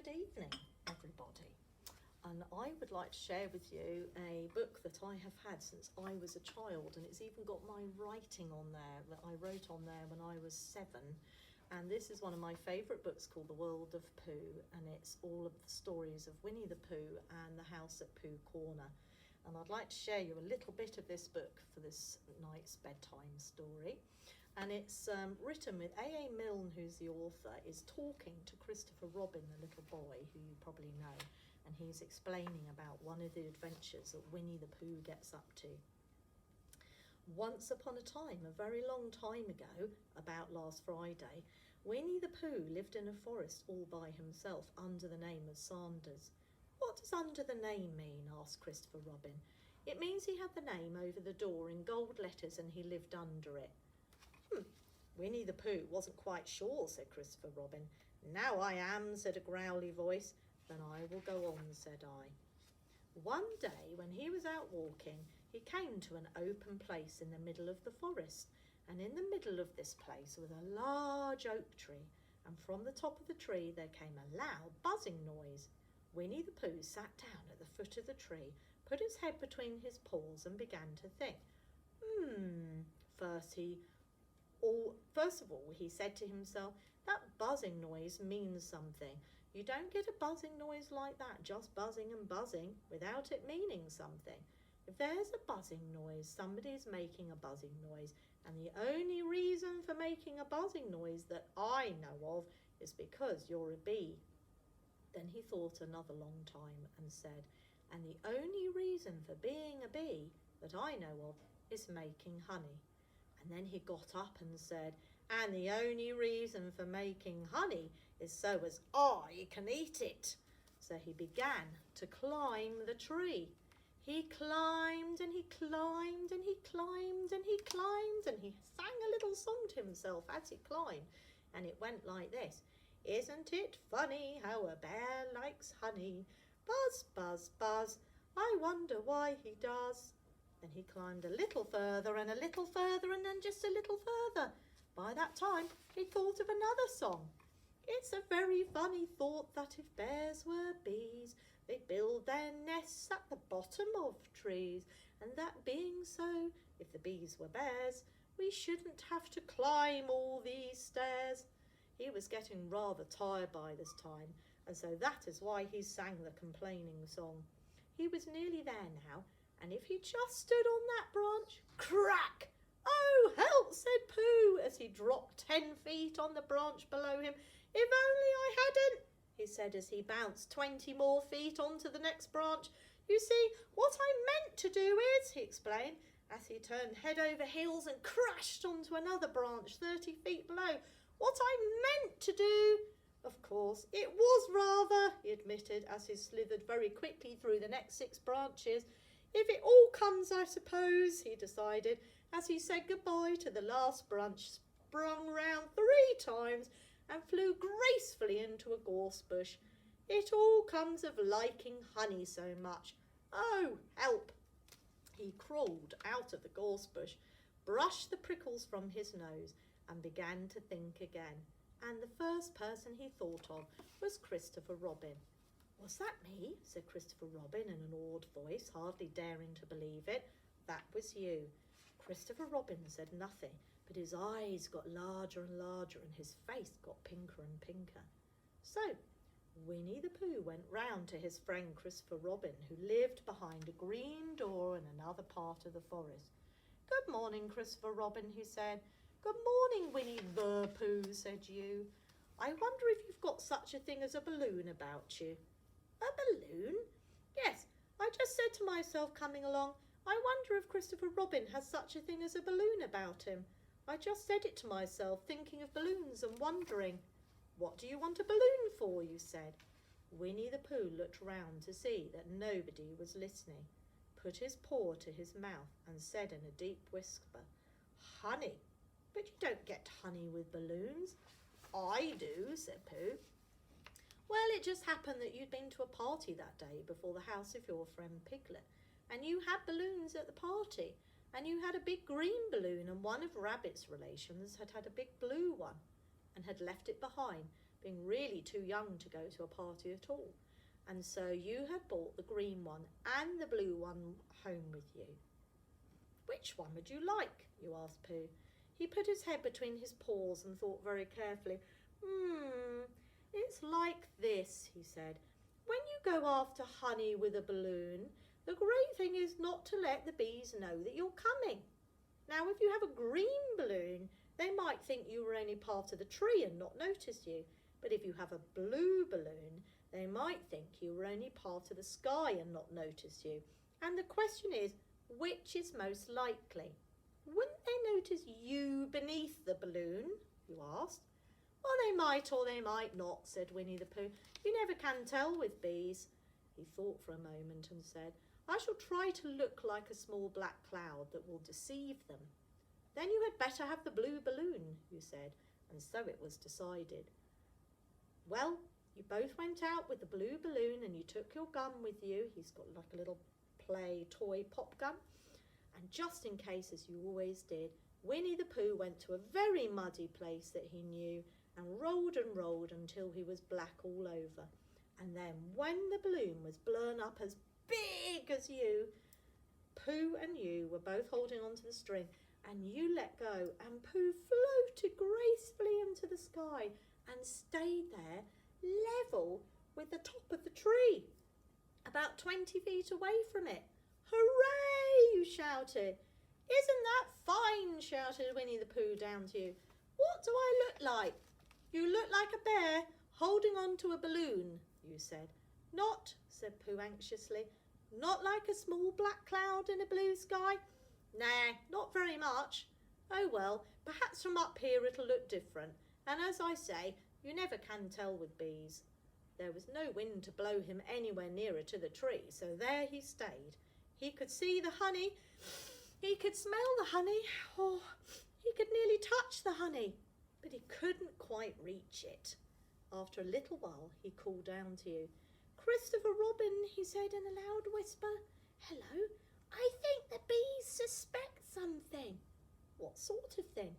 Good evening, everybody. And I would like to share with you a book that I have had since I was a child, and it's even got my writing on there that I wrote on there when I was 7. And this is one of my favourite books called The World of Pooh, and it's all of the stories of Winnie the Pooh and the house at Pooh Corner. And I'd like to share you a little bit of this book for this night's bedtime story. And it's written with A.A. Milne, who's the author, is talking to Christopher Robin, the little boy, who you probably know, and he's explaining about one of the adventures that Winnie the Pooh gets up to. Once upon a time, a very long time ago, about last Friday, Winnie the Pooh lived in a forest all by himself under the name of Sanders. What does under the name mean? Asked Christopher Robin. It means he had the name over the door in gold letters and he lived under it. Winnie the Pooh wasn't quite sure, said Christopher Robin. Now I am, said a growly voice. Then I will go on, said I. One day when he was out walking, he came to an open place in the middle of the forest, and in the middle of this place was a large oak tree, and from the top of the tree there came a loud buzzing noise. Winnie the Pooh sat down at the foot of the tree, put his head between his paws and began to think. First of all, he said to himself, that buzzing noise means something. You don't get a buzzing noise like that, just buzzing and buzzing, without it meaning something. If there's a buzzing noise, somebody's making a buzzing noise, and the only reason for making a buzzing noise that I know of is because you're a bee. Then he thought another long time and said, and the only reason for being a bee that I know of is making honey. And then he got up and said, and the only reason for making honey is so as I can eat it. So he began to climb the tree. He climbed and he climbed and he climbed and he climbed and he sang a little song to himself as he climbed. And it went like this. Isn't it funny how a bear likes honey? Buzz, buzz, buzz. I wonder why he does. Then he climbed a little further and a little further and then just a little further. By that time, he thought of another song. It's a very funny thought that if bears were bees, they'd build their nests at the bottom of trees. And that being so, if the bees were bears, we shouldn't have to climb all these stairs. He was getting rather tired by this time, and so that is why he sang the complaining song. He was nearly there now, and if he just stood on that branch, crack! Oh, help, said Pooh, as he dropped 10 feet on the branch below him. If only I hadn't, he said as he bounced 20 more feet onto the next branch. You see, what I meant to do is, he explained, as he turned head over heels and crashed onto another branch 30 feet below. What I meant to do, of course, it was rather, he admitted, as he slithered very quickly through the next 6 branches. If it all comes, I suppose, he decided, as he said goodbye to the last branch, sprung round 3 times and flew gracefully into a gorse bush. It all comes of liking honey so much. Oh, help! He crawled out of the gorse bush, brushed the prickles from his nose, and began to think again. And the first person he thought of was Christopher Robin. Was that me? Said Christopher Robin in an awed voice, hardly daring to believe it. That was you. Christopher Robin said nothing, but his eyes got larger and larger and his face got pinker and pinker. So Winnie the Pooh went round to his friend Christopher Robin, who lived behind a green door in another part of the forest. Good morning, Christopher Robin, he said. Good morning, Winnie the Pooh, said you. I wonder if you've got such a thing as a balloon about you. A balloon? Yes, I just said to myself coming along, I wonder if Christopher Robin has such a thing as a balloon about him. I just said it to myself, thinking of balloons and wondering. What do you want a balloon for, you said. Winnie the Pooh looked round to see that nobody was listening, put his paw to his mouth and said in a deep whisper, Honey. But you don't get honey with balloons. I do, said Pooh. Well, it just happened that you'd been to a party that day before the house of your friend Piglet, and you had balloons at the party, and you had a big green balloon, and one of Rabbit's relations had a big blue one, and had left it behind, being really too young to go to a party at all. And so you had brought the green one and the blue one home with you. Which one would you like? You asked Pooh. He put his head between his paws and thought very carefully. It's like this, he said. When you go after honey with a balloon, the great thing is not to let the bees know that you're coming. Now, if you have a green balloon, they might think you were only part of the tree and not notice you. But if you have a blue balloon, they might think you were only part of the sky and not notice you. And the question is, which is most likely? Wouldn't they notice you beneath the balloon? You asked. Well, they might or they might not, said Winnie the Pooh. You never can tell with bees. He thought for a moment and said, I shall try to look like a small black cloud that will deceive them. Then you had better have the blue balloon, you said, and so it was decided. Well, you both went out with the blue balloon and you took your gun with you. He's got like a little play toy pop gun. And just in case, as you always did, Winnie the Pooh went to a very muddy place that he knew and rolled until he was black all over. And then when the balloon was blown up as big as you, Pooh and you were both holding onto the string, and you let go, and Pooh floated gracefully into the sky and stayed there level with the top of the tree, about 20 feet away from it. Hooray, you shouted. Isn't that fine, shouted Winnie the Pooh down to you. What do I look like? You look like a bear holding on to a balloon, you said. Not, said Pooh anxiously, not like a small black cloud in a blue sky? Nah, not very much. Oh well, perhaps from up here it'll look different. And as I say, you never can tell with bees. There was no wind to blow him anywhere nearer to the tree, so there he stayed. He could see the honey, he could smell the honey, or he could nearly touch the honey, but he couldn't quite reach it. After a little while, he called down to you. Christopher Robin, he said in a loud whisper. Hello, I think the bees suspect something. What sort of thing?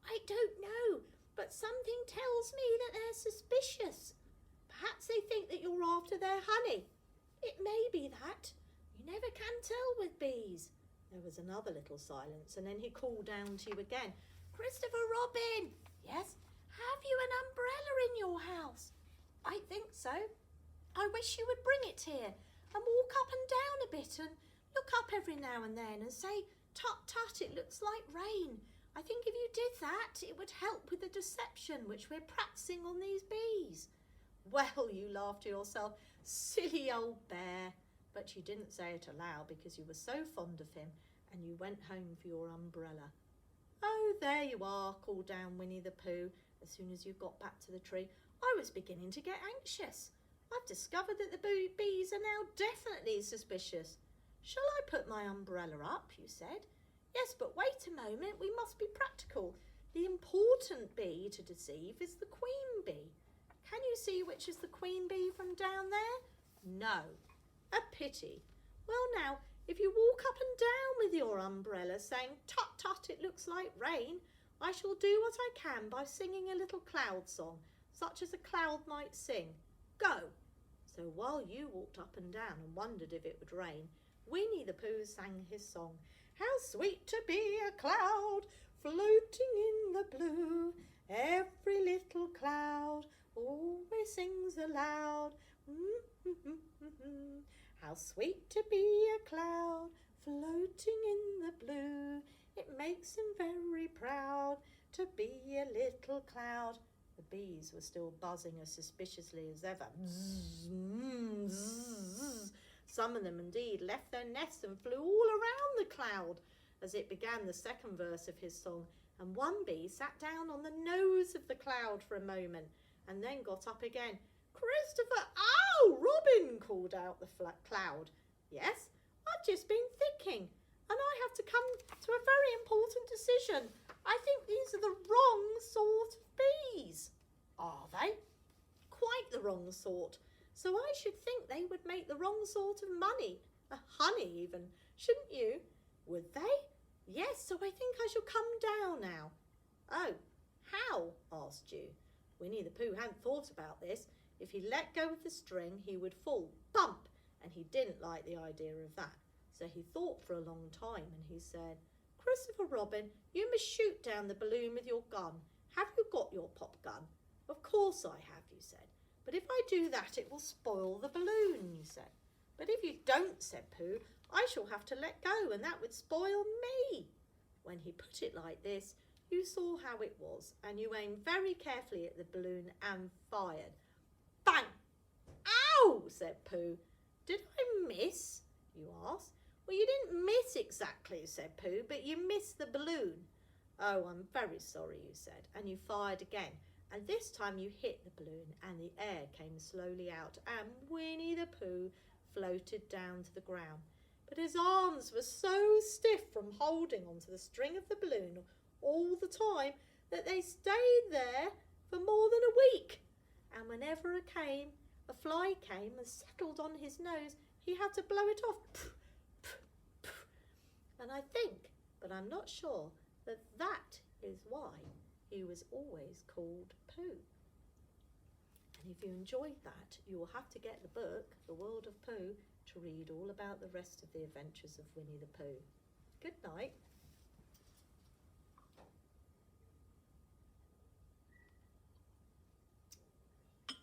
I don't know, but something tells me that they're suspicious. Perhaps they think that you're after their honey. It may be that. You never can tell with bees. There was another little silence, and then he called down to you again. Christopher Robin! Yes? Have you an umbrella in your house? I think so. I wish you would bring it here and walk up and down a bit and look up every now and then and say, tut, tut, it looks like rain. I think if you did that, it would help with the deception which we're practicing on these bees. Well, you laughed to yourself, silly old bear. But you didn't say it aloud because you were so fond of him, and you went home for your umbrella. Oh, there you are, called down Winnie the Pooh as soon as you got back to the tree. I was beginning to get anxious. I've discovered that the bees are now definitely suspicious. Shall I put my umbrella up, you said. Yes, but wait a moment, we must be practical. The important bee to deceive is the queen bee. Can you see which is the queen bee from down there? No. A pity. Well now, if you walk up and down with your umbrella saying, tut tut, it looks like rain, I shall do what I can by singing a little cloud song, such as a cloud might sing. Go. So while you walked up and down and wondered if it would rain, Winnie the Pooh sang his song. How sweet to be a cloud floating in the blue. Every little cloud always sings aloud. How sweet to be a cloud floating in the blue. It makes him very proud to be a little cloud. The bees were still buzzing as suspiciously as ever. Some of them indeed left their nests and flew all around the cloud as it began the second verse of his song, and one bee sat down on the nose of the cloud for a moment and then got up again. Christopher, ow, Robin, called out the cloud. Yes, I've just been thinking, and I have to come to a very important decision. I think these are the wrong sort of bees. Are they? Quite the wrong sort. So I should think they would make the wrong sort of money, honey even, shouldn't you? Would they? Yes, so I think I shall come down now. Oh, how? Asked you. Winnie the Pooh hadn't thought about this. If he let go of the string, he would fall, bump, and he didn't like the idea of that. So he thought for a long time, and he said, Christopher Robin, you must shoot down the balloon with your gun. Have you got your pop gun? Of course I have, you said. But if I do that, it will spoil the balloon, you said. But if you don't, said Pooh, I shall have to let go, and that would spoil me. When he put it like this, you saw how it was, and you aimed very carefully at the balloon and fired. Bang! Ow! Said Pooh. Did I miss? You asked. Well, you didn't miss exactly, said Pooh, but you missed the balloon. Oh, I'm very sorry, you said, and you fired again. And this time you hit the balloon, and the air came slowly out, and Winnie the Pooh floated down to the ground. But his arms were so stiff from holding onto the string of the balloon all the time that they stayed there for more than a week. And whenever a fly came and settled on his nose, he had to blow it off. And I think, but I'm not sure, that is why he was always called Pooh. And if you enjoyed that, you will have to get the book, The World of Pooh, to read all about the rest of the adventures of Winnie the Pooh. Good night.